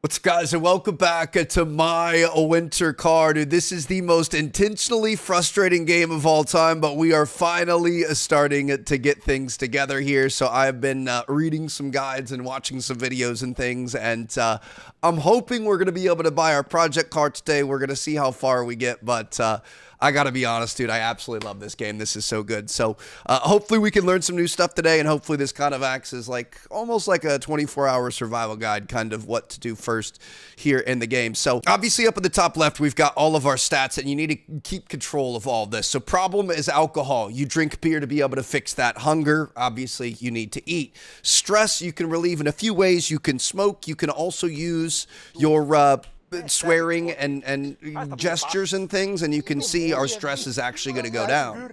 What's up, guys, and welcome back to my winter car. Dude, this is the most intentionally frustrating game of all time, but we are finally starting to get things together here. So I've been reading some guides and watching some videos and things, and I'm hoping we're going to be able to buy our project car today. We're going to see how far we get, but I gotta be honest, dude, I absolutely love this game. This is so good. So hopefully we can learn some new stuff today, and hopefully this kind of acts as like almost like a 24-hour survival guide, kind of what to do first here in the game. So obviously up at the top left, we've got all of our stats, and you need to keep control of all this. So problem is alcohol. You drink beer to be able to fix that. Hunger, obviously you need to eat. Stress, you can relieve in a few ways. You can smoke. You can also use your swearing and gestures and things, and you can see our stress is actually going to go down.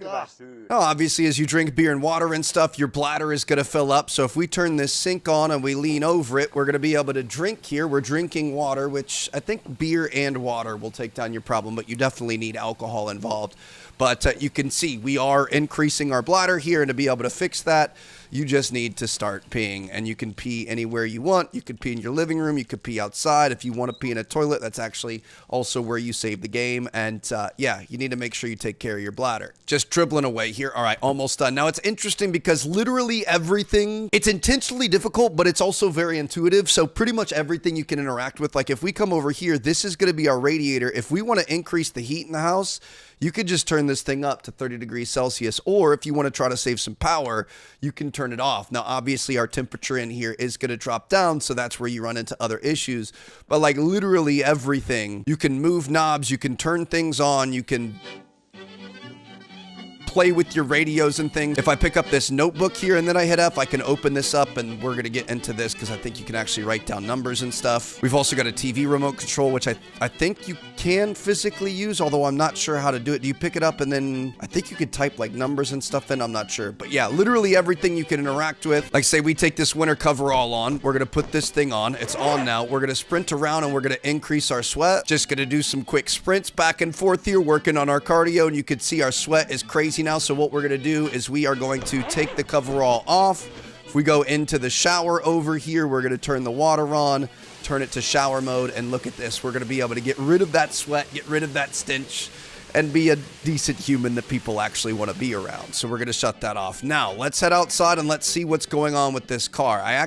Now, obviously, as you drink beer and water and stuff, your bladder is going to fill up. So if we turn this sink on and we lean over it, we're going to be able to drink here. We're drinking water, which I think beer and water will take down your problem, but you definitely need alcohol involved. But you can see we are increasing our bladder here, and to be able to fix that, you just need to start peeing, and you can pee anywhere you want. You could pee in your living room. You could pee outside. If you want to pee in a toilet, that's actually also where you save the game. And yeah, you need to make sure you take care of your bladder. Just dribbling away here. All right, almost done. Now, it's interesting because literally everything, it's intentionally difficult, but it's also very intuitive. So pretty much everything you can interact with. Like if we come over here, this is going to be our radiator. If we want to increase the heat in the house, you could just turn this thing up to 30 degrees Celsius, or if you want to try to save some power, you can turn it off. Now, obviously, our temperature in here is going to drop down, so that's where you run into other issues. But like literally everything, you can move knobs, you can turn things on, you can play with your radios and things. If I pick up this notebook here and then I hit F, I can open this up, and we're going to get into this because I think you can actually write down numbers and stuff. We've also got a TV remote control, which I think you can physically use, although I'm not sure how to do it. Do you pick it up and then I think you could type like numbers and stuff in? I'm not sure. But yeah, literally everything you can interact with. Like say we take this winter coverall on. We're going to put this thing on. It's on now. We're going to sprint around and we're going to increase our sweat. Just going to do some quick sprints back and forth here, working on our cardio, and you can see our sweat is crazy now. So what we're going to do is we are going to take the coverall off. If we go into the shower over here, we're going to turn the water on, turn it to shower mode, and look at this. We're going to be able to get rid of that sweat, get rid of that stench, and be a decent human that people actually want to be around. So we're going to shut that off. Now, let's head outside and let's see what's going on with this car. I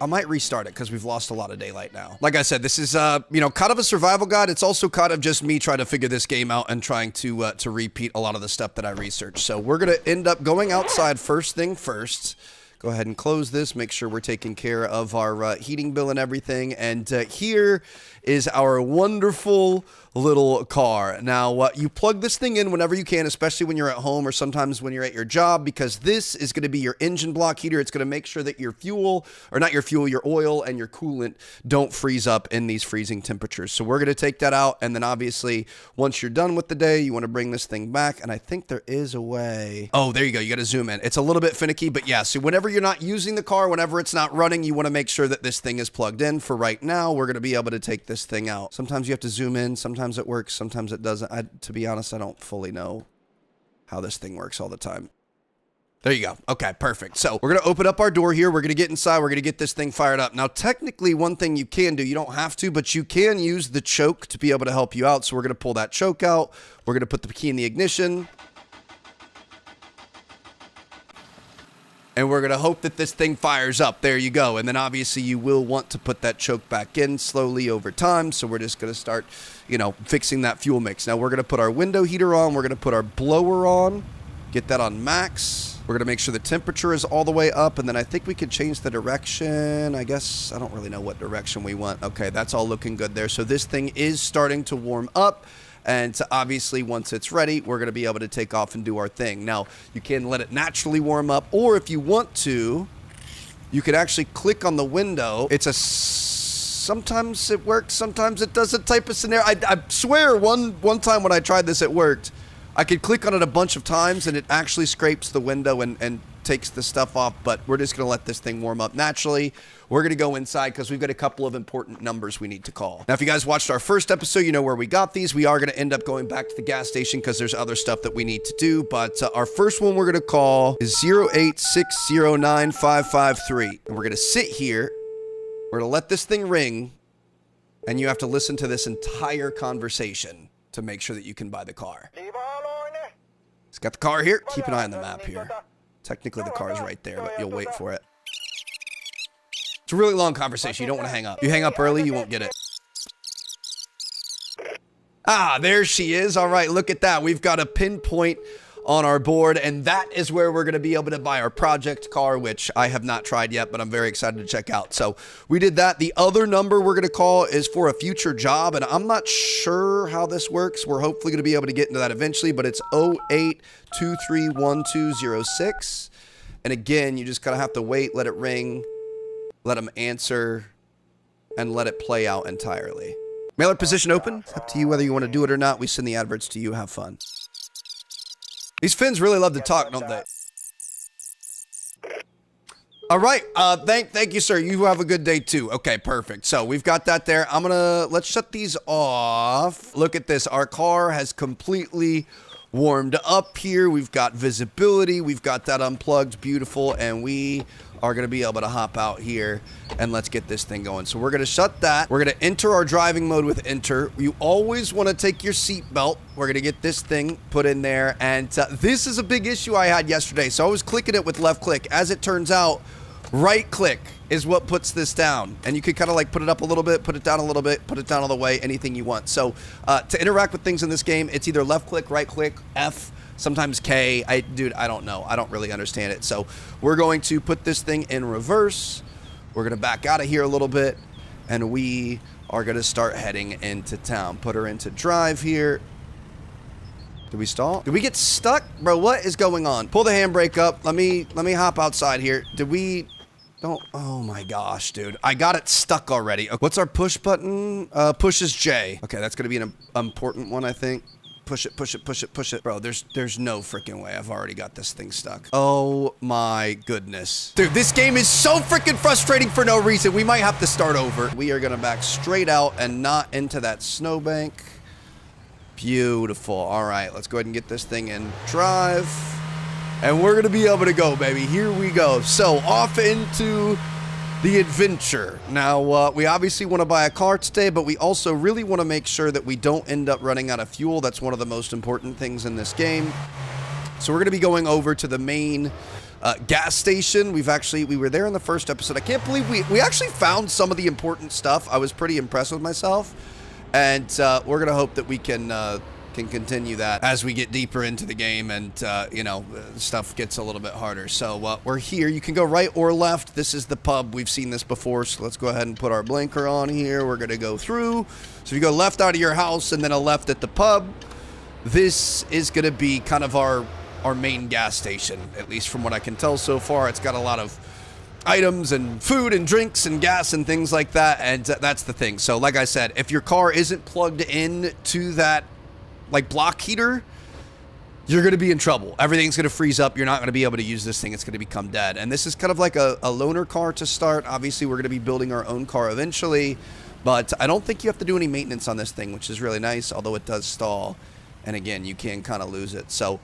might restart it because we've lost a lot of daylight now. Like I said, this is, you know, kind of a survival guide. It's also kind of just me trying to figure this game out and trying to repeat a lot of the stuff that I researched. So we're going to end up going outside first thing first. Go ahead and close this. Make sure we're taking care of our heating bill and everything. And here is our wonderful little car. Now, you plug this thing in whenever you can, especially when you're at home or sometimes when you're at your job, because this is going to be your engine block heater. It's going to make sure that your fuel, or not your fuel, your oil and your coolant don't freeze up in these freezing temperatures. So we're going to take that out, and then obviously once you're done with the day, you want to bring this thing back, and I think there is a way. Oh, there you go. You got to zoom in. It's a little bit finicky, but yeah, so whenever you're not using the car, whenever it's not running, you want to make sure that this thing is plugged in. For right now, we're going to be able to take this thing out. Sometimes you have to zoom in, sometimes it works, sometimes it doesn't. To be honest, I don't fully know how this thing works all the time. There you go. Okay, perfect. So we're going to open up our door here. We're going to get inside. We're going to get this thing fired up. Now, technically, one thing you can do, you don't have to, but you can use the choke to be able to help you out. So we're going to pull that choke out. We're going to put the key in the ignition. And we're going to hope that this thing fires up. There you go. And then obviously you will want to put that choke back in slowly over time. So we're just going to start, you know, fixing that fuel mix. Now we're going to put our window heater on. We're going to put our blower on. Get that on max. We're going to make sure the temperature is all the way up. And then I think we could change the direction. I guess I don't really know what direction we want. Okay, that's all looking good there. So this thing is starting to warm up. And so obviously, once it's ready, we're going to be able to take off and do our thing. Now, you can let it naturally warm up, or if you want to, you could actually click on the window. It's a sometimes it works, sometimes it doesn't type of scenario. I swear one time when I tried this, it worked. I could click on it a bunch of times, and it actually scrapes the window and takes the stuff off, but we're just going to let this thing warm up naturally. We're going to go inside because we've got a couple of important numbers we need to call. Now, if you guys watched our first episode, you know where we got these. We are going to end up going back to the gas station because there's other stuff that we need to do, but our first one we're going to call is 086095553, and we're going to sit here We're going to let this thing ring, and you have to listen to this entire conversation to make sure that you can buy the car. It's got the car here. Keep an eye on the map here. Technically, the car is right there, but you'll wait for it. It's a really long conversation. You don't want to hang up. You hang up early, you won't get it. Ah, there she is. All right, look at that. We've got a pinpoint on our board, and that is where we're going to be able to buy our project car, which I have not tried yet, but I'm very excited to check out. So we did that. The other number we're going to call is for a future job, and I'm not sure how this works. We're hopefully going to be able to get into that eventually, but it's 08231206. And again, you just kind of have to wait, let it ring, let them answer, and let it play out entirely. Mailer position open. It's up to you whether you want to do it or not. We send the adverts to you. Have fun. These Finns really love to talk, don't they? All right. Thank you, sir. You have a good day too. Okay, perfect. So we've got that there. Let's shut these off. Look at this. Our car has completely warmed up here. We've got visibility. We've got that unplugged. Beautiful. And we are going to be able to hop out here and let's get this thing going. So we're going to shut that. We're going to enter our driving mode with enter. You always want to take your seat belt. We're going to get this thing put in there. And this is a big issue I had yesterday. So I was clicking it with left click. As it turns out, right click is what puts this down. And you could kind of like put it up a little bit, put it down a little bit, put it down all the way, anything you want. So to interact with things in this game, it's either left click, right click, F, sometimes K. Dude, I don't know. I don't really understand it. So we're going to put this thing in reverse. We're going to back out of here a little bit, and we are going to start heading into town. Put her into drive here. Did we stall? Did we get stuck? Bro, what is going on? Pull the handbrake up. Let me hop outside here. Did we... Don't... Oh my gosh, dude. I got it stuck already. What's our push button? Push is J. Okay, that's going to be an important one, I think. Push it, push it, push it, push it. Bro, there's no freaking way. I've already got this thing stuck. Oh my goodness. Dude, this game is so freaking frustrating for no reason. We might have to start over. We are gonna back straight out and not into that snowbank. Beautiful. All right, let's go ahead and get this thing in drive. And we're gonna be able to go, baby. Here we go. So off into the adventure. Now, we obviously want to buy a car today, but we also really want to make sure that we don't end up running out of fuel. That's one of the most important things in this game. So we're going to be going over to the main gas station. We were there in the first episode. I can't believe we actually found some of the important stuff. I was pretty impressed with myself. And we're going to hope that we can continue that as we get deeper into the game and, you know, stuff gets a little bit harder. So we're here. You can go right or left. This is the pub. We've seen this before, so let's go ahead and put our blinker on here. We're going to go through. So if you go left out of your house and then a left at the pub, this is going to be kind of our main gas station, at least from what I can tell so far. It's got a lot of items and food and drinks and gas and things like that, and that's the thing. So like I said, if your car isn't plugged in to that like block heater, you're going to be in trouble. Everything's going to freeze up. You're not going to be able to use this thing. It's going to become dead. And this is kind of like a loaner car to start. Obviously, we're going to be building our own car eventually, but I don't think you have to do any maintenance on this thing, which is really nice, although it does stall. And again, you can kind of lose it. So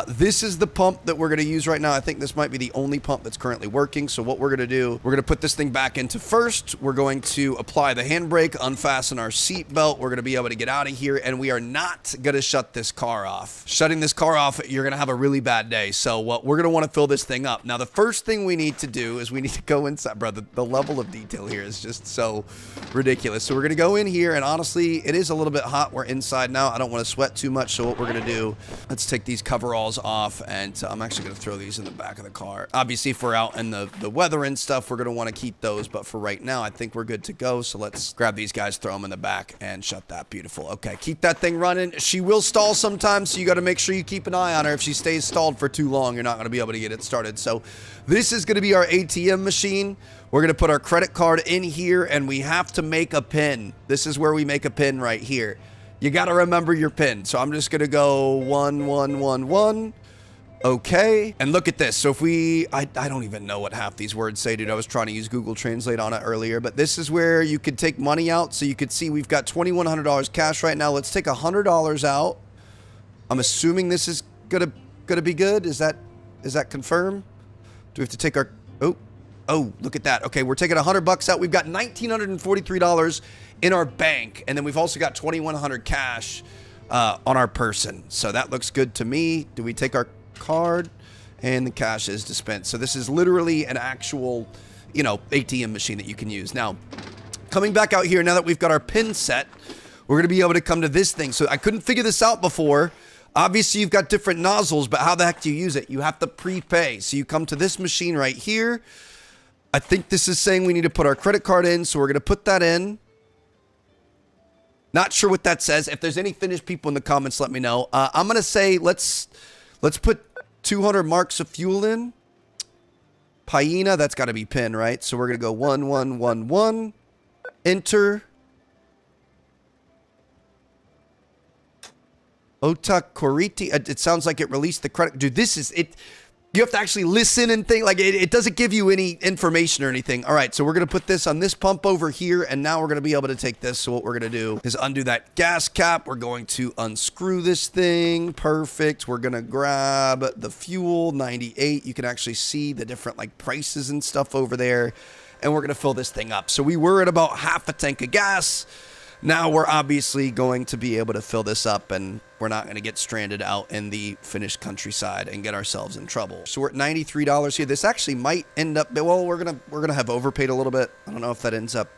this is the pump that we're going to use right now. I think this might be the only pump that's currently working. So what we're going to do, we're going to put this thing back into first. We're going to apply the handbrake, unfasten our seat belt. We're going to be able to get out of here. And we are not going to shut this car off. Shutting this car off, you're going to have a really bad day. So we're going to want to fill this thing up. Now, the first thing we need to do is we need to go inside. Bro, the level of detail here is just so ridiculous. So we're going to go in here. And honestly, it is a little bit hot. We're inside now. I don't want to sweat too much. So what we're going to do, let's take these coveralls off, and I'm actually going to throw these in the back of the car. Obviously, if we're out in the weather and stuff, we're going to want to keep those, but for right now, I think we're good to go. So let's grab these guys, throw them in the back, and shut that. Beautiful. Okay, keep that thing running. She will stall sometimes, so you got to make sure you keep an eye on her. If she stays stalled for too long, you're not going to be able to get it started. So this is going to be our ATM machine. We're going to put our credit card in here, and we have to make a PIN. This is where we make a PIN right here. You got to remember your PIN. So I'm just going to go 1111. Okay. And look at this. So if I don't even know what half these words say, dude. I was trying to use Google Translate on it earlier, but this is where you could take money out. So you could see we've got $2,100 cash right now. Let's take $100 out. I'm assuming this is gonna be good. Is that confirmed? Do we have to take our... Oh, Oh, look at that. Okay, we're taking $100 out. We've got $1,943 in our bank, and then we've also got $2,100 cash on our person. So that looks good to me. Do we take our card? And the cash is dispensed. So this is literally an actual, you know, ATM machine that you can use. Now, coming back out here, now that we've got our pin set, we're going to be able to come to this thing. So I couldn't figure this out before. Obviously, you've got different nozzles, but how the heck do you use it? You have to prepay. So you come to this machine right here. I think this is saying we need to put our credit card in, so we're going to put that in. Not sure what that says. If there's any Finnish people in the comments, let me know. I'm going to say let's put 200 marks of fuel in. Paina, that's got to be pin, right? So we're going to go 1111. Enter. Ota Koriti. It sounds like it released the credit. Dude, this is it. You have to actually listen and think. Like, it doesn't give you any information or anything. All right, so we're going to put this on this pump over here, and now we're going to be able to take this. So what we're going to do is undo that gas cap. We're going to unscrew this thing. Perfect. We're going to grab the fuel, 98. You can actually see the different, like, prices and stuff over there. And we're going to fill this thing up. So we were at about half a tank of gas. Now we're obviously going to be able to fill this up, and we're not going to get stranded out in the Finnish countryside and get ourselves in trouble. So we're at $93 here. This actually might end up, well, we're gonna have overpaid a little bit. I don't know if that ends up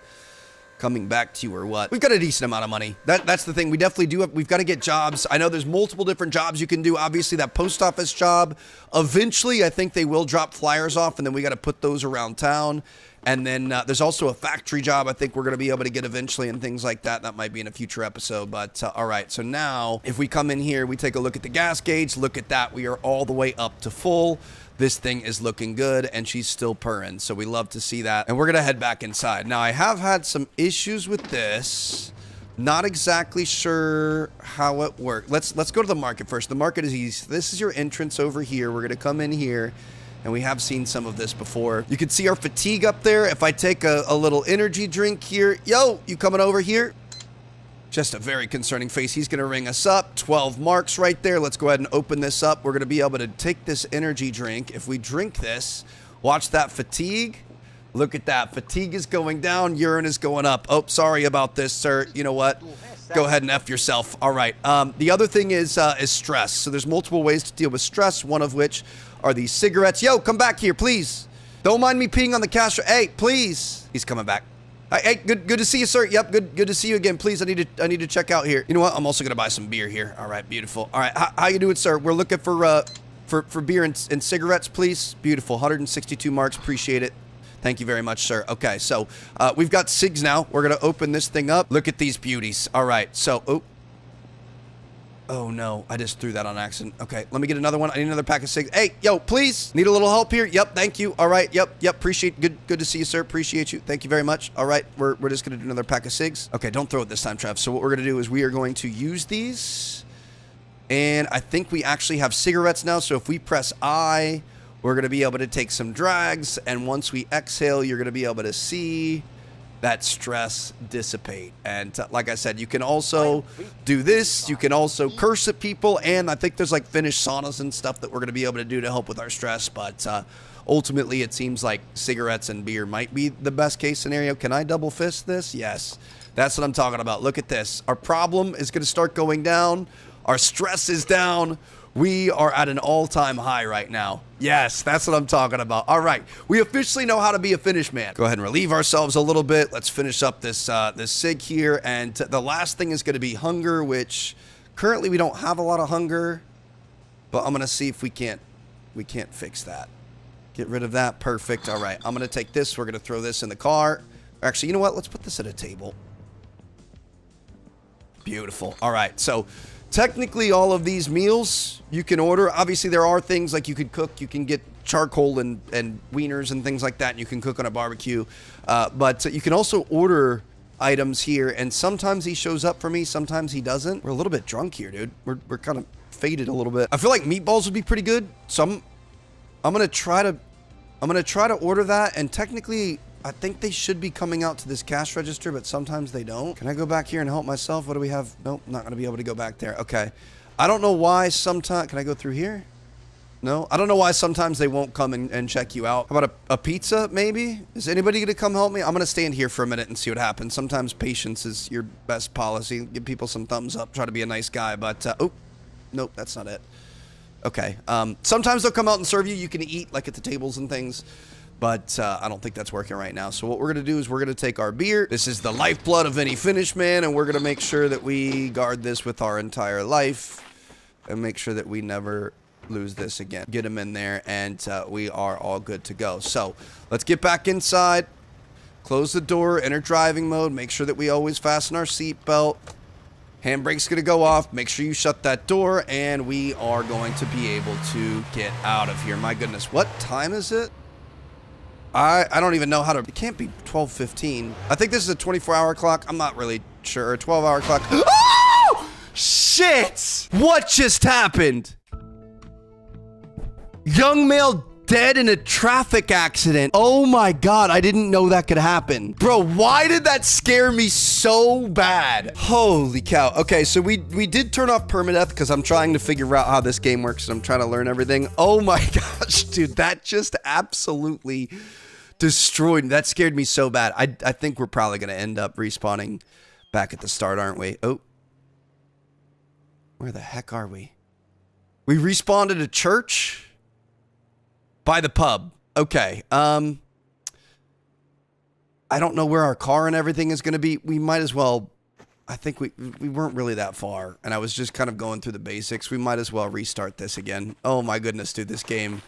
coming back to you or what. We've got a decent amount of money. That's the thing. We definitely do have, we've got to get jobs. I know there's multiple different jobs you can do. Obviously, that post office job, eventually, I think they will drop flyers off, and then we got to put those around town. And then there's also a factory job I think we're going to be able to get eventually and things like that. That might be in a future episode. But all right, so now if we come in here, we take a look at the gas gauge. Look at that. We are all the way up to full. This thing is looking good, and she's still purring. So we love to see that. And we're going to head back inside. Now, I have had some issues with this. Not exactly sure how it works. Let's go to the market first. The market is easy. This is your entrance over here. We're going to come in here. And we have seen some of this before. You can see our fatigue up there. If I take a little energy drink here. Yo, you coming over here? Just a very concerning face. He's going to ring us up. 12 marks right there. Let's go ahead and open this up. We're going to be able to take this energy drink. If we drink this, watch that fatigue. Look at that. Fatigue is going down. Urine is going up. Oh, sorry about this, sir. You know what? Go ahead and F yourself. All right. The other thing is stress. So there's multiple ways to deal with stress, one of which are these cigarettes. Yo, come back here, please. Don't mind me peeing on the cash. Hey, please. He's coming back. Hey, good to see you, sir. Yep, good to see you again. Please, I need to check out here. You know what? I'm also gonna buy some beer here. All right, beautiful. All right, how you doing, sir? We're looking for beer and cigarettes, please. Beautiful. 162 marks. Appreciate it. Thank you very much, sir. Okay, so we've got cigs now. We're gonna open this thing up. Look at these beauties. All right, so oh no, I just threw that on accident. Okay, let me get another one. I need another pack of cigs. Hey, yo, please. Need a little help here? Yep, thank you. All right, yep, appreciate, good to see you, sir. Appreciate you. Thank you very much. All right, we're just gonna do another pack of cigs. Okay, don't throw it this time, Trev. So what we're gonna do is we are going to use these. And I think we actually have cigarettes now. So if we press I, we're gonna be able to take some drags. And once we exhale, you're gonna be able to see that stress dissipate. And like I said, you can also do this. You can also curse at people. And I think there's like Finnish saunas and stuff that we're going to be able to do to help with our stress. But ultimately, it seems like cigarettes and beer might be the best case scenario. Can I double fist this? Yes. That's what I'm talking about. Look at this. Our problem is going to start going down. Our stress is down. We are at an all-time high right now. Yes, that's what I'm talking about. All right, we officially know how to be a Finnish man. Go ahead and relieve ourselves a little bit. Let's finish up this this cig here. And the last thing is going to be hunger, which currently we don't have a lot of hunger. But I'm going to see if we can't fix that. Get rid of that. Perfect. All right, I'm going to take this. We're going to throw this in the car. Actually, you know what? Let's put this at a table. Beautiful. All right, so technically, all of these meals you can order. Obviously, there are things like you could cook. You can get charcoal and wieners and things like that, and you can cook on a barbecue. But you can also order items here, and sometimes he shows up for me, sometimes he doesn't. We're a little bit drunk here, dude. We're kind of faded a little bit. I feel like meatballs would be pretty good, so I'm gonna try to order that, and technically, I think they should be coming out to this cash register, but sometimes they don't. Can I go back here and help myself? What do we have? Nope, not going to be able to go back there. Okay. I don't know why sometimes... Can I go through here? No? I don't know why sometimes they won't come and check you out. How about a pizza, maybe? Is anybody gonna come help me? I'm gonna stand here for a minute and see what happens. Sometimes patience is your best policy. Give people some thumbs up. Try to be a nice guy, but, oh, nope, that's not it. Okay, sometimes they'll come out and serve you. You can eat, like, at the tables and things, but I don't think that's working right now. So what we're gonna do is we're gonna take our beer. This is the lifeblood of any Finnish man, and we're gonna make sure that we guard this with our entire life and make sure that we never lose this again. Get him in there, and we are all good to go. So let's get back inside, close the door, enter driving mode, make sure that we always fasten our seatbelt. Handbrake's gonna go off. Make sure you shut that door, and we are going to be able to get out of here. My goodness, what time is it? I don't even know how to... It can't be 12:15. I think this is a 24-hour clock. I'm not really sure. A 12-hour clock. Oh! Shit! What just happened? Young male dead in a traffic accident. Oh my god, I didn't know that could happen. Bro, why did that scare me so bad? Holy cow. Okay, so we did turn off permadeath because I'm trying to figure out how this game works and I'm trying to learn everything. Oh my gosh, dude, that just absolutely destroyed me. That scared me so bad. I think we're probably going to end up respawning back at the start, aren't we? Oh. Where the heck are we? We respawned at a church? By the pub. Okay. I don't know where our car and everything is going to be. We might as well... I think we weren't really that far, and I was just kind of going through the basics. We might as well restart this again. Oh my goodness, dude. This game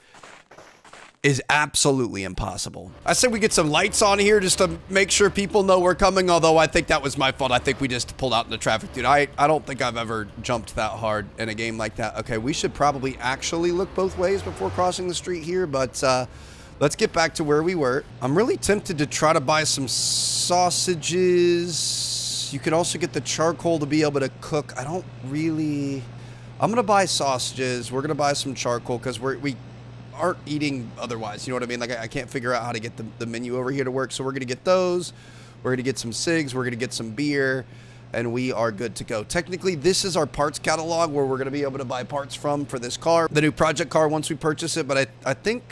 is absolutely impossible. I said we get some lights on here just to make sure people know we're coming, although I think that was my fault. I think we just pulled out in the traffic, dude. I don't think I've ever jumped that hard in a game like that. Okay, we should probably actually look both ways before crossing the street here, but let's get back to where we were. I'm really tempted to try to buy some sausages. You could also get the charcoal to be able to cook. I don't really... I'm going to buy sausages. We're going to buy some charcoal because we aren't eating otherwise. You know what I mean? Like, I can't figure out how to get the menu over here to work. So we're going to get those. We're going to get some cigs. We're going to get some beer. And we are good to go. Technically, this is our parts catalog where we're going to be able to buy parts from for this car. The new project car once we purchase it. But I think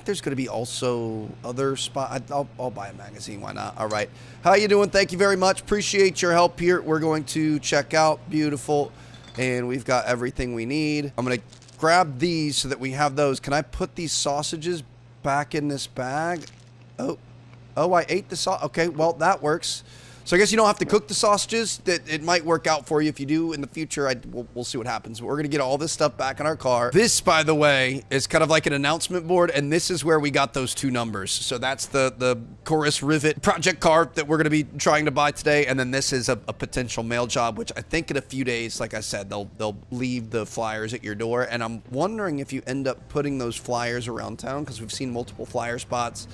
there's going to be also other spots. I'll buy a magazine. Why not? All right. How you doing? Thank you very much. Appreciate your help here. We're going to check out. Beautiful. And we've got everything we need. I'm going to grab these so that we have those. Can I put these sausages back in this bag? Oh, I ate the sauce. Okay, well, that works. So I guess you don't have to cook the sausages. It might work out for you if you do in the future. We'll see what happens. But we're going to get all this stuff back in our car. This, by the way, is kind of like an announcement board, and this is where we got those two numbers. So that's the Chorus Rivet project car that we're going to be trying to buy today, and then this is a potential mail job, which I think in a few days, like I said, they'll leave the flyers at your door, and I'm wondering if you end up putting those flyers around town, because we've seen multiple flyer spots,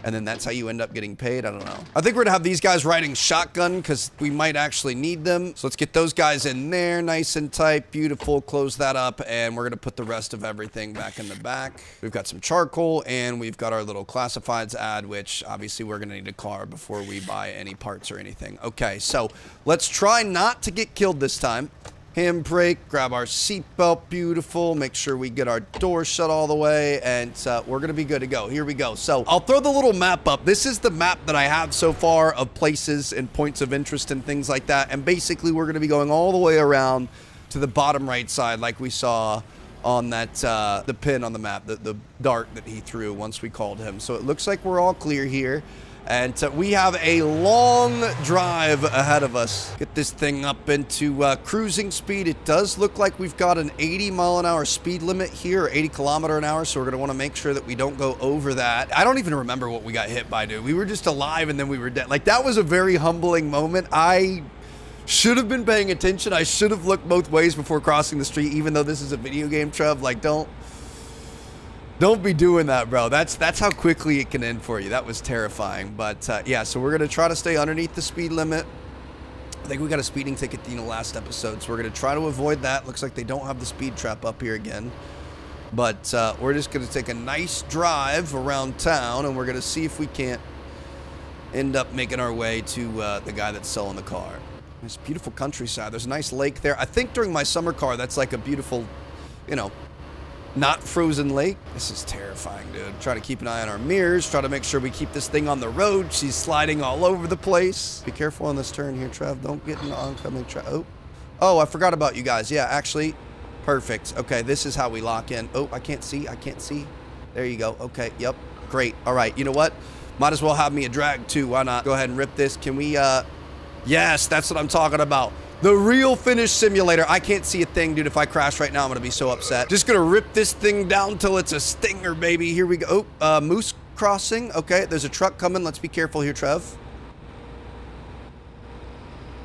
and then that's how you end up getting paid. I don't know. I think we're gonna have these guys riding shotgun because we might actually need them. So let's get those guys in there nice and tight. Beautiful. Close that up, and we're gonna put the rest of everything back in the back. We've got some charcoal, and we've got our little classifieds ad, which obviously we're gonna need a car before we buy any parts or anything. Okay, so let's try not to get killed this time. Handbrake, grab our seatbelt, beautiful. Make sure we get our door shut all the way, and we're gonna be good to go. Here we go. So I'll throw the little map up. This is the map that I have so far of places and points of interest and things like that. And basically, we're gonna be going all the way around to the bottom right side, like we saw on that the pin on the map, the dart that he threw once we called him. So it looks like we're all clear here. And we have a long drive ahead of us. Get this thing up into cruising speed. It does look like we've got an 80-mile-an-hour speed limit here, or 80-kilometer-an-hour, so we're going to want to make sure that we don't go over that. I don't even remember what we got hit by, dude. We were just alive, and then we were dead. Like, that was a very humbling moment. I should have been paying attention. I should have looked both ways before crossing the street, even though this is a video game, Trev. Like, don't be doing that, bro. That's how quickly it can end for you. That was terrifying. But yeah, so we're gonna try to stay underneath the speed limit. I think we got a speeding ticket in the last episode, so we're gonna try to avoid that. Looks like they don't have the speed trap up here again. But we're just gonna take a nice drive around town, and we're gonna see if we can't end up making our way to the guy that's selling the car. This beautiful countryside. There's a nice lake there. I think during my summer car, that's like a beautiful, you know, not frozen lake. This is terrifying, dude. Try to keep an eye on our mirrors. Try to make sure we keep this thing on the road. She's sliding all over the place. Be careful on this turn here, Trev. Don't get in the oncoming Oh, I forgot about you guys. Yeah, actually, perfect. Okay, this is how we lock in. Oh, I can't see. I can't see. There you go. Okay, yep. Great. All right, you know what? Might as well have me a drag, too. Why not? Go ahead and rip this. Can we, Yes, that's what I'm talking about. The real finish simulator. I can't see a thing, dude. If I crash right now, I'm going to be so upset. Just going to rip this thing down till it's a stinger, baby. Here we go. Oh, Moose Crossing. Okay, there's a truck coming. Let's be careful here, Trev.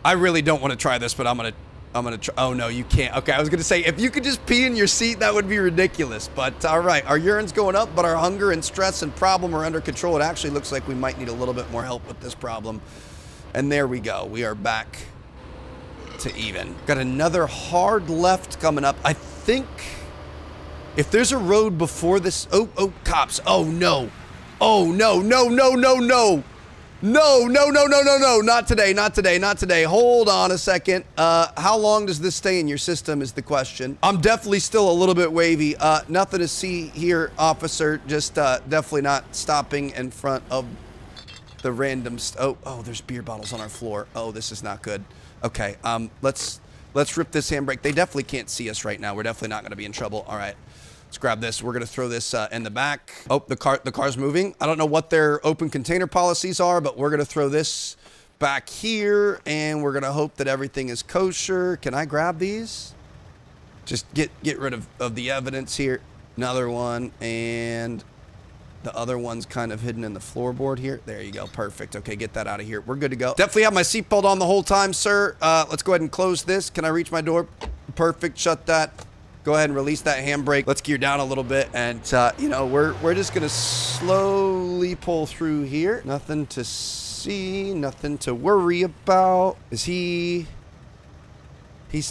I really don't want to try this, but I'm going to try. Oh, no, you can't. Okay, I was going to say, if you could just pee in your seat, that would be ridiculous. But, all right, our urine's going up, but our hunger and stress and problem are under control. It actually looks like we might need a little bit more help with this problem. And there we go. We are back to even. Got another hard left coming up. I think if there's a road before this. Oh, cops. Oh, no. Oh, no, no, no, no, no. No, no, no, no, no, no. Not today, not today, not today. Hold on a second. How long does this stay in your system is the question. I'm definitely still a little bit wavy. Nothing to see here, officer. Just definitely not stopping in front of the random. Oh, there's beer bottles on our floor. Oh, this is not good. Okay, let's rip this handbrake. They definitely can't see us right now. We're definitely not going to be in trouble. All right, let's grab this. We're going to throw this in the back. Oh, the car's moving. I don't know what their open container policies are, but we're going to throw this back here, and we're going to hope that everything is kosher. Can I grab these? Just get rid of the evidence here. Another one, and the other one's kind of hidden in the floorboard here. There you go. Perfect. Okay, get that out of here. We're good to go. Definitely have my seatbelt on the whole time, sir. Let's go ahead and close this. Can I reach my door? Perfect. Shut that. Go ahead and release that handbrake. Let's gear down a little bit. And, you know, we're just going to slowly pull through here. Nothing to see. Nothing to worry about. He's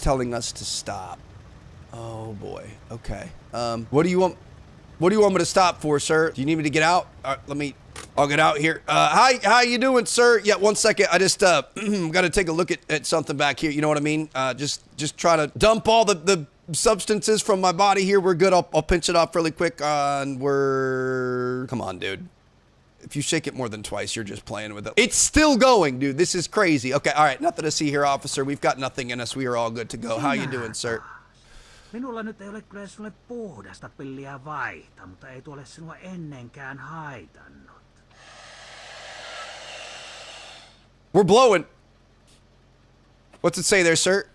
telling us to stop. Oh, boy. Okay. What do you want? What do you want me to stop for, sir? Do you need me to get out? I'll get out here. Hi, how you doing, sir? Yeah, one second. I just, got to take a look at something back here. You know what I mean? Just try to dump all the substances from my body here. We're good. I'll pinch it off really quick. Come on, dude. If you shake it more than twice, you're just playing with it. It's still going, dude. This is crazy. Okay, all right. Nothing to see here, officer. We've got nothing in us. We are all good to go. How you doing, sir? Minulla nyt ei ole kyllä sinulle puhdasta pilliä vaihtaa, mutta ei tuolle sinua ennenkään haitannut. We're blowing. What's it say there, sir?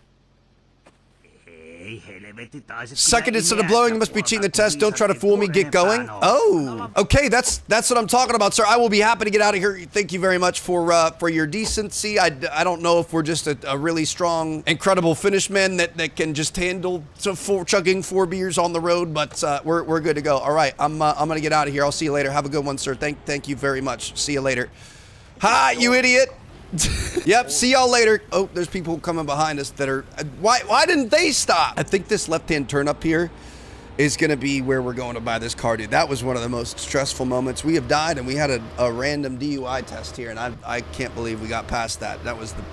Second instead of blowing, you must be cheating the test. Don't try to fool me. Get going. Oh, okay. That's what I'm talking about, sir. I will be happy to get out of here. Thank you very much for your decency. I don't know if we're just a really strong, incredible finish men that can just handle chugging 4 beers on the road, but we're good to go. All right, I'm gonna get out of here. I'll see you later. Have a good one, sir. Thank you very much. See you later. Hi, you idiot. Yep, see y'all later. Oh, there's people coming behind us that are... Why didn't they stop? I think this left-hand turn up here is going to be where we're going to buy this car, dude. That was one of the most stressful moments. We have died, and we had a random DUI test here, and I can't believe we got past that. That was the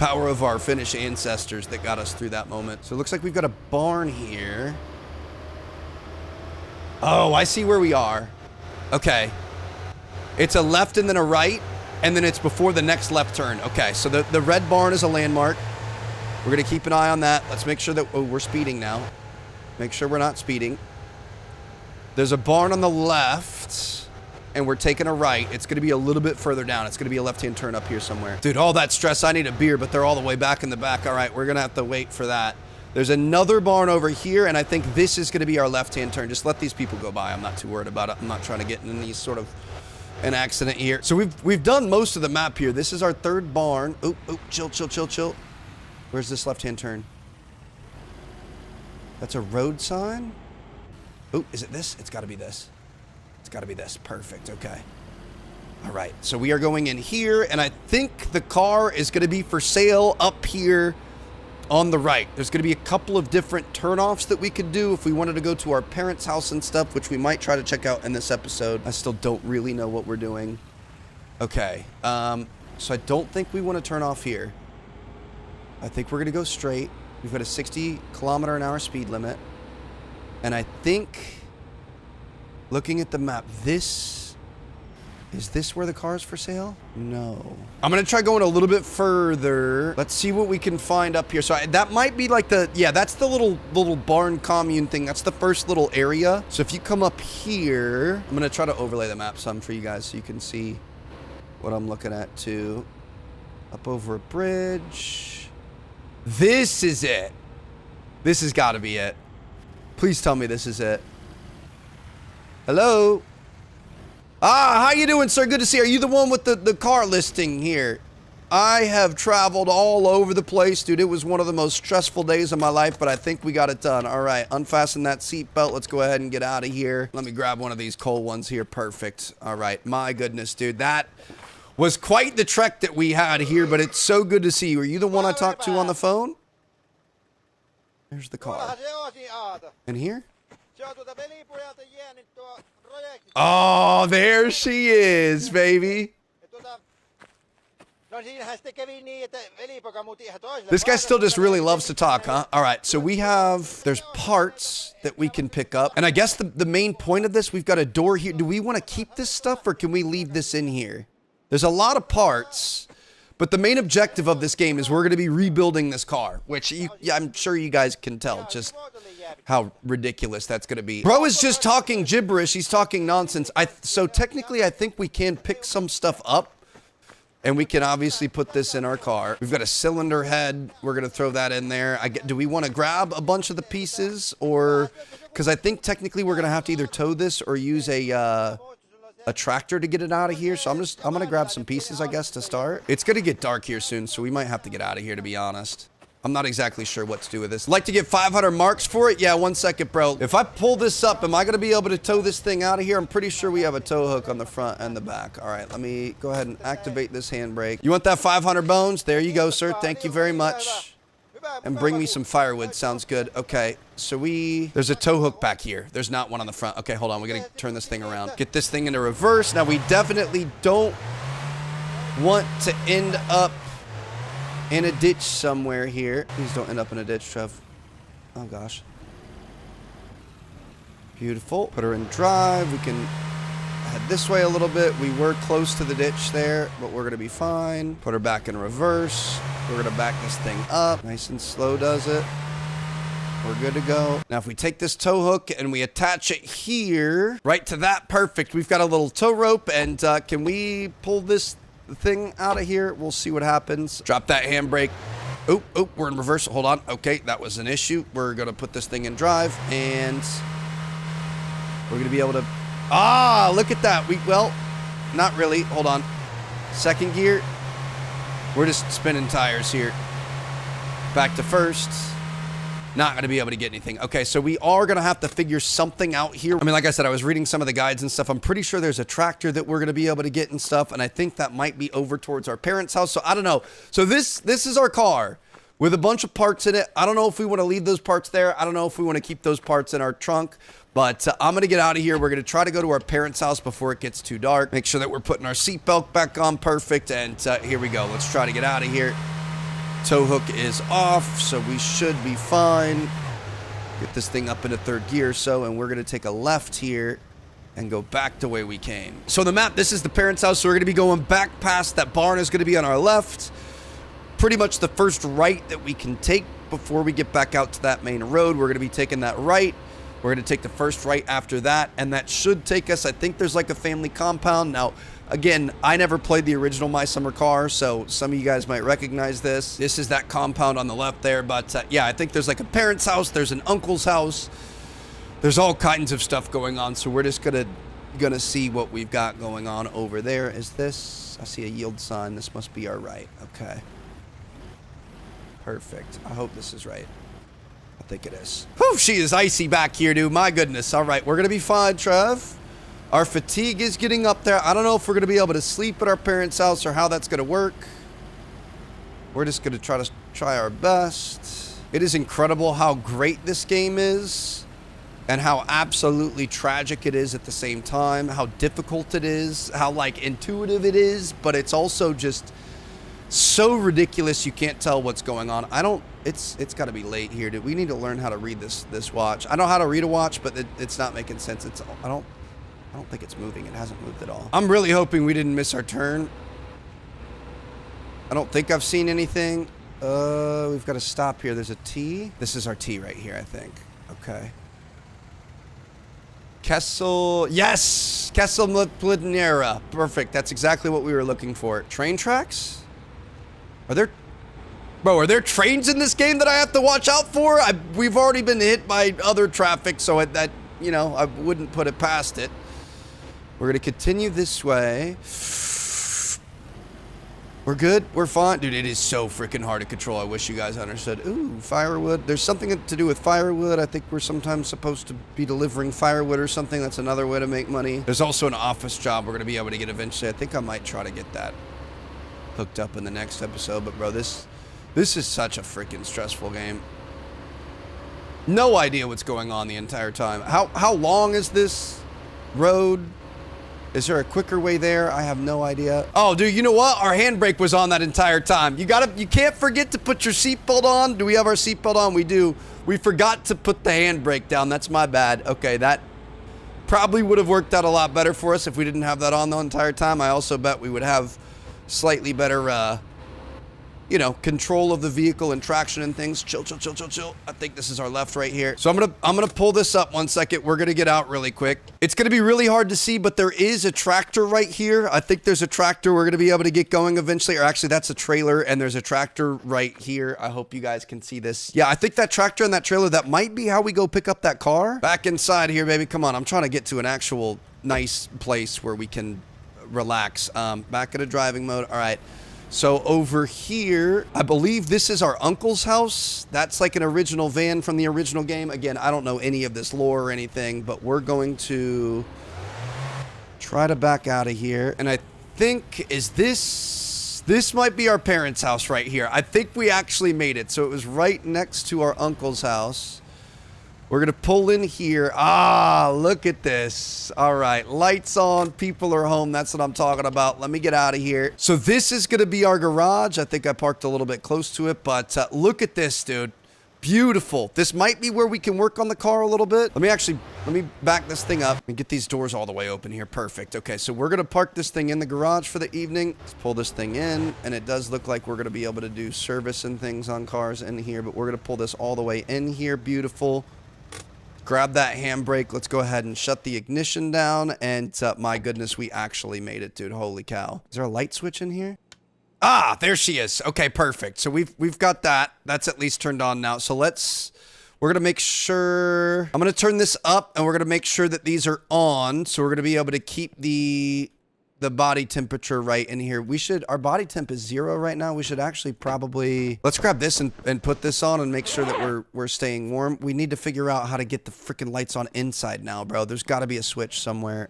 power of our Finnish ancestors that got us through that moment. So it looks like we've got a barn here. Oh, I see where we are. Okay. It's a left and then a right. And then it's before the next left turn. Okay, so the red barn is a landmark. We're going to keep an eye on that. Let's make sure that... Oh, we're speeding now. Make sure we're not speeding. There's a barn on the left, and we're taking a right. It's going to be a little bit further down. It's going to be a left-hand turn up here somewhere. Dude, all that stress. I need a beer, but they're all the way back in the back. All right, we're going to have to wait for that. There's another barn over here, and I think this is going to be our left-hand turn. Just let these people go by. I'm not too worried about it. I'm not trying to get in these sort of... an accident here. So we've done most of the map here. This is our third barn. Oh, chill. Where's this left-hand turn? That's a road sign? Oh, is it this? It's got to be this. It's got to be this. Perfect. Okay. All right. So we are going in here, and I think the car is going to be for sale up here on the right. There's going to be a couple of different turnoffs that we could do if we wanted to go to our parents' house and stuff, which we might try to check out in this episode. I still don't really know what we're doing. Okay. So I don't think we want to turn off here. I think we're going to go straight. We've got a 60 km/h speed limit. And I think, looking at the map, is this where the car's for sale? No. I'm gonna try going a little bit further. Let's see what we can find up here. So that might be like the, yeah, that's the little barn commune thing. That's the first little area. So if you come up here, I'm gonna try to overlay the map some for you guys so you can see what I'm looking at too. Up over a bridge. This is it. This has got to be it. Please tell me this is it. Hello? Ah, how you doing, sir? Good to see you. Are you the one with the car listing here? I have traveled all over the place, dude. It was one of the most stressful days of my life, but I think we got it done. All right, unfasten that seatbelt. Let's go ahead and get out of here. Let me grab one of these cold ones here. Perfect. All right, my goodness, dude. That was quite the trek that we had here, but it's so good to see you. Are you the one I talked to on the phone? There's the car. And here? Oh, there she is, baby. This guy still just really loves to talk, huh? All right, so there's parts that we can pick up. And I guess the main point of this, we've got a door here. Do we want to keep this stuff or can we leave this in here? There's a lot of parts, but the main objective of this game is we're going to be rebuilding this car, which I'm sure you guys can tell just how ridiculous that's going to be. Bro is just talking gibberish. He's talking nonsense. So technically, I think we can pick some stuff up, and we can obviously put this in our car. We've got a cylinder head. We're going to throw that in there. Do we want to grab a bunch of the pieces, or because I think technically we're going to have to either tow this or use a tractor to get it out of here. So I'm going to grab some pieces, I guess, to start. It's going to get dark here soon, so we might have to get out of here, to be honest. I'm not exactly sure what to do with this. Like to get 500 marks for it? Yeah, 1 second, bro. If I pull this up, am I going to be able to tow this thing out of here? I'm pretty sure we have a tow hook on the front and the back. All right, let me go ahead and activate this handbrake. You want that 500 bones? There you go, sir. Thank you very much. And bring me some firewood. Sounds good. Okay, so there's a tow hook back here. There's not one on the front. Okay, hold on. We're going to turn this thing around. Get this thing into reverse. Now, we definitely don't want to end up in a ditch somewhere here. Please don't end up in a ditch, Trev. Oh, gosh. Beautiful. Put her in drive. We can head this way a little bit. We were close to the ditch there, but we're going to be fine. Put her back in reverse. We're going to back this thing up. Nice and slow does it. We're good to go. Now, if we take this tow hook and we attach it here, right to that, perfect. We've got a little tow rope, and can we pull this thing out of here? We'll see what happens. Drop that handbrake. Oh, we're in reverse. Hold on. Okay, that was an issue. We're going to put this thing in drive, and we're going to be able to... Ah, look at that. Well, not really. Hold on. Second gear. We're just spinning tires here. Back to first. Not going to be able to get anything. Okay, so we are going to have to figure something out here. I mean, like I said, I was reading some of the guides and stuff. I'm pretty sure there's a tractor that we're going to be able to get and stuff, and I think that might be over towards our parents' house. So I don't know. So this is our car with a bunch of parts in it. I don't know if we want to leave those parts there. I don't know if we want to keep those parts in our trunk. But I'm going to get out of here. We're going to try to go to our parents' house before it gets too dark. Make sure that we're putting our seatbelt back on perfect. And here we go. Let's try to get out of here. Tow hook is off, so we should be fine. Get this thing up into third gear and we're going to take a left here and go back the way we came. So the map, this is the parents' house. So we're going to be going back past that barn is going to be on our left. Pretty much the first right that we can take before we get back out to that main road. We're going to be taking that right. We're going to take the first right after that, and that should take us, I think there's like a family compound. Now, again, I never played the original My Summer Car, so some of you guys might recognize this. This is that compound on the left there, but yeah, I think there's like a parent's house, there's an uncle's house. There's all kinds of stuff going on, so we're just gonna see what we've got going on over there. Is this? I see a yield sign. This must be our right. Okay. Perfect. I hope this is right. I think it is. Whew, she is icy back here, dude. My goodness. All right, we're going to be fine, Trev. Our fatigue is getting up there. I don't know if we're going to be able to sleep at our parents' house or how that's going to work. We're just going to try our best. It is incredible how great this game is and how absolutely tragic it is at the same time, how difficult it is, how, like, intuitive it is, but it's also just... so ridiculous you can't tell what's going on. I don't, it's got to be late here, dude. We need to learn how to read this watch. I know how to read a watch, but it's not making sense. I don't think it's moving. It hasn't moved at all. I'm really hoping we didn't miss our turn. I don't think I've seen anything. We've got to stop here. There's a T. This is our T right here, I think. Okay. Kessel. Yes! Kessel Plidnera. Perfect. That's exactly what we were looking for. Train tracks? Are there... Bro, are there trains in this game that I have to watch out for? We've already been hit by other traffic, so that, you know, I wouldn't put it past it. We're going to continue this way. We're good. We're fine. Dude, it is so freaking hard to control. I wish you guys understood. Ooh, firewood. There's something to do with firewood. I think we're sometimes supposed to be delivering firewood or something. That's another way to make money. There's also an office job we're going to be able to get eventually. I think I might try to get that hooked up in the next episode. But, bro, this is such a freaking stressful game. No idea what's going on the entire time. How long is this road? Is there a quicker way there? I have no idea. Oh, dude, you know what? Our handbrake was on that entire time. You can't forget to put your seatbelt on. Do we have our seatbelt on? We do. We forgot to put the handbrake down. That's my bad. Okay, that probably would have worked out a lot better for us if we didn't have that on the entire time. I also bet we would have slightly better, you know, control of the vehicle and traction and things. Chill. I think this is our left right here. So I'm gonna pull this up 1 second. We're gonna get out really quick. It's gonna be really hard to see, but there is a tractor right here. I think there's a tractor we're gonna be able to get going eventually. Or actually, that's a trailer, and there's a tractor right here. I hope you guys can see this. Yeah, I think that tractor and that trailer, that might be how we go pick up that car. Back inside here, baby. Come on. I'm trying to get to an actual nice place where we can relax. Back into driving mode. All right. So over here, I believe this is our uncle's house. That's like an original van from the original game. Again, I don't know any of this lore or anything, but we're going to try to back out of here. And I think, this might be our parents' house right here. I think we actually made it. So it was right next to our uncle's house. We're going to pull in here. Ah, look at this. All right, lights on, people are home. That's what I'm talking about. Let me get out of here. So this is going to be our garage. I think I parked a little bit close to it, but look at this, dude. Beautiful. This might be where we can work on the car a little bit. Let me back this thing up and get these doors all the way open here. Perfect. Okay, so we're going to park this thing in the garage for the evening. Let's pull this thing in, and it does look like we're going to be able to do service and things on cars in here, but we're going to pull this all the way in here. Beautiful. Grab that handbrake. Let's go ahead and shut the ignition down. And my goodness, we actually made it, dude. Holy cow. Is there a light switch in here? Ah, there she is. Okay, perfect. So we've got that. That's at least turned on now. So we're going to make sure, I'm going to turn this up and we're going to make sure that these are on. So we're going to be able to keep the body temperature right in here. Our body temp is 0 right now. We should actually probably, let's grab this and put this on and make sure that we're staying warm. We need to figure out how to get the freaking lights on inside now, bro. There's got to be a switch somewhere.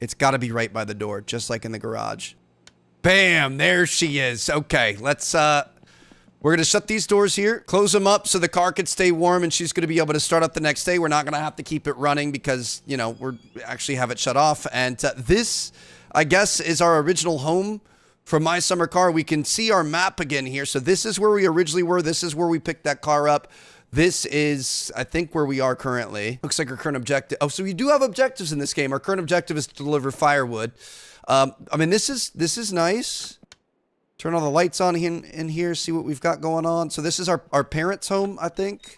It's got to be right by the door, just like in the garage. Bam, there she is. Okay, we're going to shut these doors here, close them up so the car can stay warm, and she's going to be able to start up the next day. We're not going to have to keep it running because, you know, we actually have it shut off. And this, I guess, is our original home for My Summer Car. We can see our map again here. So this is where we originally were. This is where we picked that car up. This is, I think, where we are currently. Looks like our current objective. Oh, so we do have objectives in this game. Our current objective is to deliver firewood. I mean, this is nice. Turn all the lights on in here, see what we've got going on. So this is our parents' home, I think.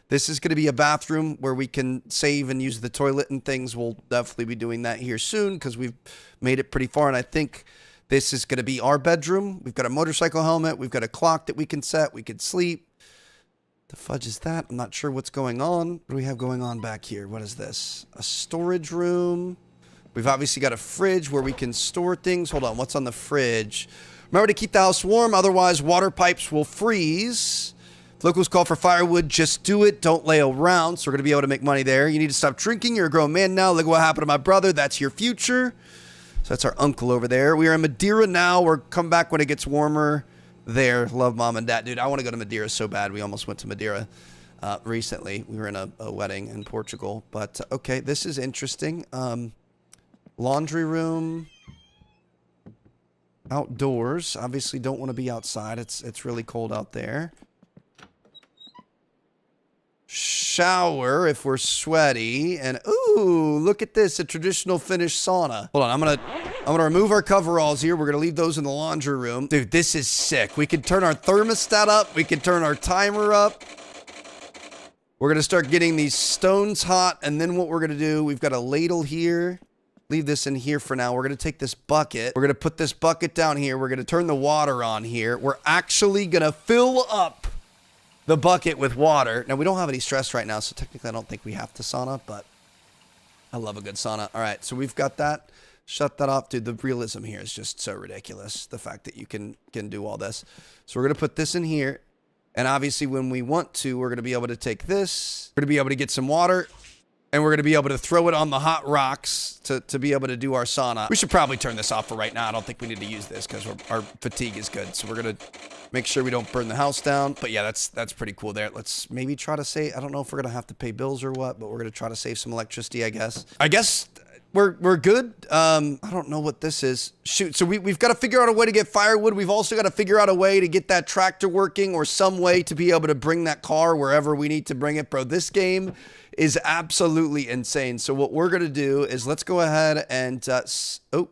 This is going to be a bathroom where we can save and use the toilet and things. We'll definitely be doing that here soon because we've made it pretty far. And I think this is going to be our bedroom. We've got a motorcycle helmet. We've got a clock that we can set. We could sleep. The fudge is that? I'm not sure what's going on. What do we have going on back here? What is this? A storage room. We've obviously got a fridge where we can store things. Hold on, what's on the fridge? Remember to keep the house warm, otherwise water pipes will freeze. If locals call for firewood, just do it. Don't lay around, so we're going to be able to make money there. You need to stop drinking. You're a grown man now. Look at what happened to my brother. That's your future. So that's our uncle over there. We are in Madeira now. We're come back when it gets warmer there. Love mom and dad. Dude, I want to go to Madeira so bad. We almost went to Madeira recently. We were in a wedding in Portugal. But, okay, this is interesting. Laundry room. outdoors. Obviously don't want to be outside. It's really cold out there. Shower if we're sweaty. And ooh, look at this, a traditional Finnish sauna. Hold on, I'm gonna remove our coveralls here. We're gonna leave those in the laundry room. Dude, this is sick. We can turn our thermostat up. We can turn our timer up. We're gonna start getting these stones hot, and then what we're gonna do, we've got a ladle here. Leave this in here for now. We're gonna take this bucket. We're gonna put this bucket down here. We're gonna turn the water on here. We're actually gonna fill up the bucket with water. Now, we don't have any stress right now, so technically I don't think we have to sauna, but I love a good sauna. All right, so we've got that. Shut that off. Dude, the realism here is just so ridiculous. The fact that you can do all this. So we're going to put this in here. And obviously, when we want to, we're going to be able to take this. We're going to be able to get some water. And we're going to be able to throw it on the hot rocks to be able to do our sauna. We should probably turn this off for right now. I don't think we need to use this because our fatigue is good. So we're going to make sure we don't burn the house down. But yeah, that's pretty cool there. Let's maybe try to save. I don't know if we're going to have to pay bills or what, but we're going to try to save some electricity, I guess. We're good. I don't know what this is. Shoot, so we've got to figure out a way to get firewood. We've also got to figure out a way to get that tractor working or some way to be able to bring that car wherever we need to bring it. Bro, this game is absolutely insane. So what we're going to do is let's go ahead and... oh,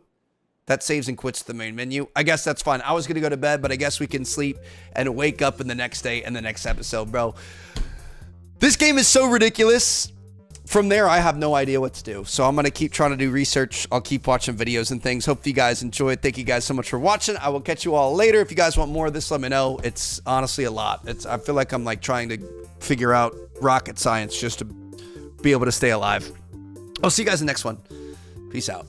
that saves and quits the main menu. I guess that's fine. I was going to go to bed, but I guess we can sleep and wake up in the next day and the next episode, bro. This game is so ridiculous. From there, I have no idea what to do. So I'm going to keep trying to do research. I'll keep watching videos and things. Hope you guys enjoyed. Thank you guys so much for watching. I will catch you all later. If you guys want more of this, let me know. It's honestly a lot. I feel like I'm like trying to figure out rocket science just to be able to stay alive. I'll see you guys in the next one. Peace out.